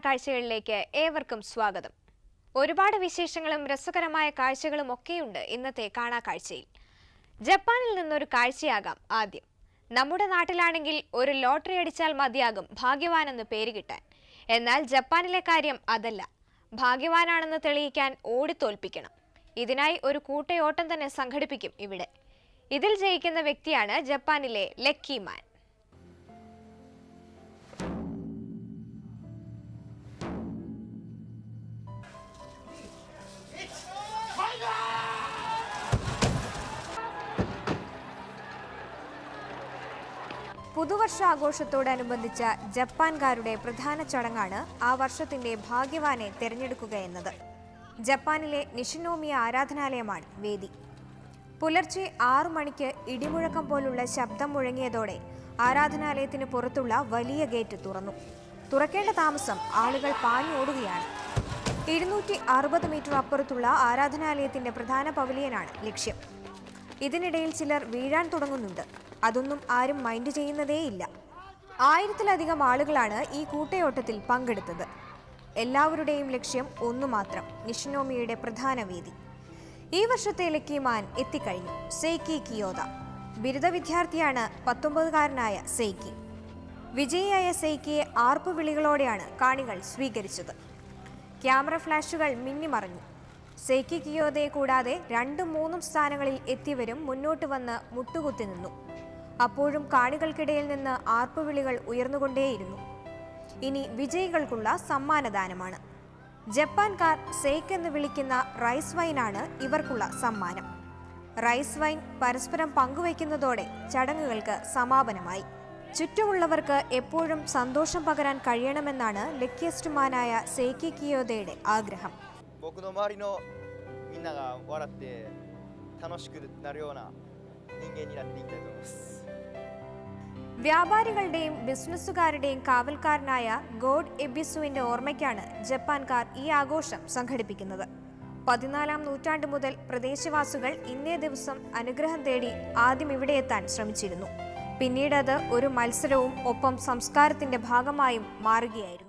കാഴ്ചകളിലേക്ക് ഏവർക്കും സ്വാഗതം. ഒരുപാട് വിശേഷങ്ങളും രസകരമായ കാഴ്ചകളും ഒക്കെയുണ്ട് ഇന്നത്തെ കാണാ കാഴ്ചയിൽ. ജപ്പാനിൽ നിന്നൊരു കാഴ്ചയാകാം ആദ്യം. നമ്മുടെ നാട്ടിലാണെങ്കിൽ ഒരു ലോട്ടറി അടിച്ചാൽ മതിയാകും ഭാഗ്യവാനെന്ന് പേര് കിട്ടാൻ. എന്നാൽ ജപ്പാനിലെ കാര്യം അതല്ല. ഭാഗ്യവാനാണെന്ന് തെളിയിക്കാൻ ഓടിത്തോൽപ്പിക്കണം. ഇതിനായി ഒരു കൂട്ടയോട്ടം തന്നെ സംഘടിപ്പിക്കും ഇവിടെ. ഇതിൽ ജയിക്കുന്ന വ്യക്തിയാണ് ജപ്പാനിലെ ലക്കി മാൻ. പുതുവർഷാഘോഷത്തോടനുബന്ധിച്ച ജപ്പാൻകാരുടെ പ്രധാന ചടങ്ങാണ് ആ വർഷത്തിന്റെ ഭാഗ്യവാനെ തിരഞ്ഞെടുക്കുക എന്നത്. ജപ്പാനിലെ നിഷിനോമിയ ആരാധനാലയമാണ് വേദി. പുലർച്ചെ 6 മണിക്ക് ഇടിമുഴക്കം പോലുള്ള ശബ്ദം മുഴങ്ങിയതോടെ ആരാധനാലയത്തിന് പുറത്തുള്ള വലിയ ഗേറ്റ് തുറന്നു. തുറക്കേണ്ട താമസം ആളുകൾ പാഞ്ഞോടുകയാണ്. 260 മീറ്റർ അപ്പുറത്തുള്ള ആരാധനാലയത്തിന്റെ പ്രധാന പവലിയനാണ് ലക്ഷ്യം. ഇതിനിടയിൽ ചിലർ വീഴാൻ തുടങ്ങുന്നുണ്ട്. അതൊന്നും ആരും മൈൻഡ് ചെയ്യുന്നതേയില്ല. 1000-ലധികം ആളുകളാണ് ഈ കൂട്ടയോട്ടത്തിൽ പങ്കെടുത്തത്. എല്ലാവരുടെയും ലക്ഷ്യം ഒന്നു മാത്രം, നിഷിനോമിയുടെ പ്രധാന വേദി. ഈ വർഷത്തെ ലക്കി മാൻ എത്തിക്കഴിഞ്ഞു. സെയ്ക്കി കിയോദ ബിരുദ വിദ്യാർത്ഥിയാണ് 19-കാരനായ സെയ്ക്കി. വിജയിയായ സെയ്ക്കിയെ ആർപ്പു വിളികളോടെയാണ് കാണികൾ സ്വീകരിച്ചത്. ക്യാമറ ഫ്ലാഷുകൾ മിന്നിമറഞ്ഞു. സെയ്ക്കി കിയോദയെ കൂടാതെ 2-3 സ്ഥാനങ്ങളിൽ എത്തിയവരും മുന്നോട്ട് വന്ന് മുട്ടുകുത്തി നിന്നു. അപ്പോഴും കാണികൾക്കിടയിൽ നിന്ന് ആർപ്പുവിളികൾ ഉയർന്നുകൊണ്ടേയിരുന്നു. ഇനി വിജയികൾക്കുള്ള സമ്മാനദാനമാണ്. ജപ്പാൻകാർ സെയ്ക്ക് എന്ന് വിളിക്കുന്ന റൈസ് വൈനാണ് ഇവർക്കുള്ള സമ്മാനം. റൈസ് വൈൻ പരസ്പരം പങ്കുവയ്ക്കുന്നതോടെ ചടങ്ങുകൾക്ക് സമാപനമായി. ചുറ്റുമുള്ളവർക്ക് എപ്പോഴും സന്തോഷം പകരാൻ കഴിയണമെന്നാണ് ലക്കിയസ്റ്റ് മാനായ സെയ്ക്കി കിയോദയുടെ ആഗ്രഹം. വ്യാപാരികളുടെയും ബിസിനസ്സുകാരുടെയും കാവൽക്കാരനായ ഗോഡ് എബിസുവിന്റെ ഓർമ്മയ്ക്കാണ് ജപ്പാൻകാർ ഈ ആഘോഷം സംഘടിപ്പിക്കുന്നത്. 14-ാം നൂറ്റാണ്ട് മുതൽ പ്രദേശവാസികൾ ഇന്നേ ദിവസം അനുഗ്രഹം തേടി ആദ്യം ഇവിടെ എത്താൻ ശ്രമിച്ചിരുന്നു. പിന്നീട് അത് ഒരു മത്സരവും ഒപ്പം സംസ്കാരത്തിന്റെ ഭാഗമായും മാറുകയായിരുന്നു.